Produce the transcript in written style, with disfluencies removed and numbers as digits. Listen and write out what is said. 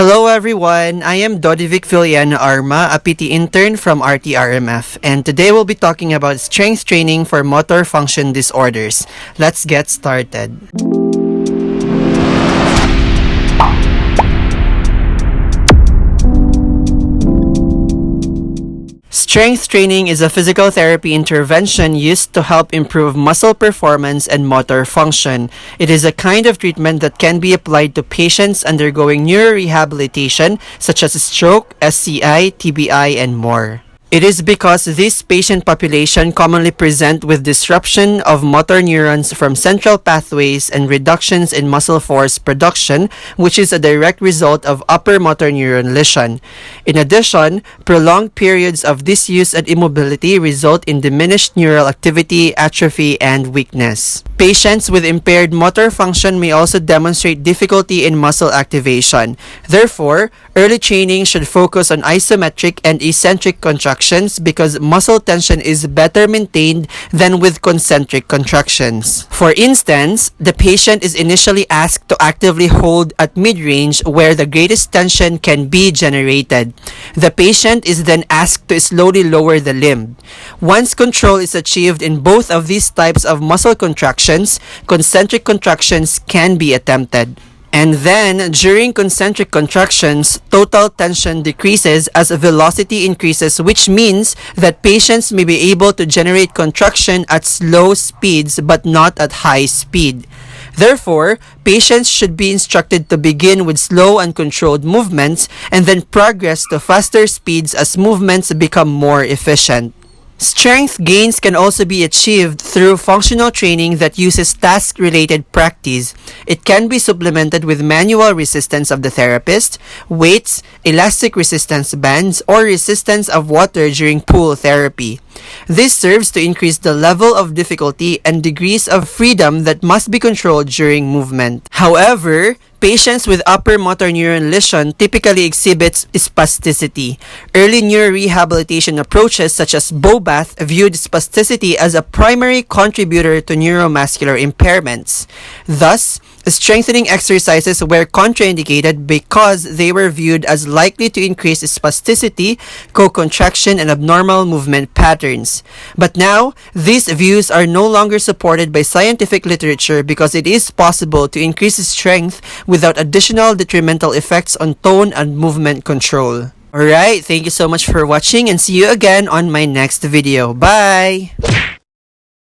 Hello everyone, I am Dodivic Villena Arma, a PT intern from RTRMF, and today we'll be talking about strength training for motor function disorders. Let's get started. Strength training is a physical therapy intervention used to help improve muscle performance and motor function. It is a kind of treatment that can be applied to patients undergoing neurorehabilitation such as stroke, SCI, TBI, and more. It is because this patient population commonly present with disruption of motor neurons from central pathways and reductions in muscle force production, which is a direct result of upper motor neuron lesion. In addition, prolonged periods of disuse and immobility result in diminished neural activity, atrophy, and weakness. Patients with impaired motor function may also demonstrate difficulty in muscle activation. Therefore, early training should focus on isometric and eccentric contractions because muscle tension is better maintained than with concentric contractions. For instance, the patient is initially asked to actively hold at mid-range where the greatest tension can be generated. The patient is then asked to slowly lower the limb. Once control is achieved in both of these types of muscle contractions, concentric contractions can be attempted. And then, during concentric contractions, total tension decreases as velocity increases, which means that patients may be able to generate contraction at slow speeds but not at high speed. Therefore, patients should be instructed to begin with slow and controlled movements and then progress to faster speeds as movements become more efficient. Strength gains can also be achieved through functional training that uses task-related practice. It can be supplemented with manual resistance of the therapist, weights, elastic resistance bands, or resistance of water during pool therapy. This serves to increase the level of difficulty and degrees of freedom that must be controlled during movement. However, patients with upper motor neuron lesion typically exhibit spasticity. Early neurorehabilitation approaches such as Bobath viewed spasticity as a primary contributor to neuromuscular impairments. Thus, strengthening exercises were contraindicated because they were viewed as likely to increase spasticity, co-contraction, and abnormal movement patterns. But now, these views are no longer supported by scientific literature because it is possible to increase strength without additional detrimental effects on tone and movement control. Alright, thank you so much for watching and see you again on my next video. Bye!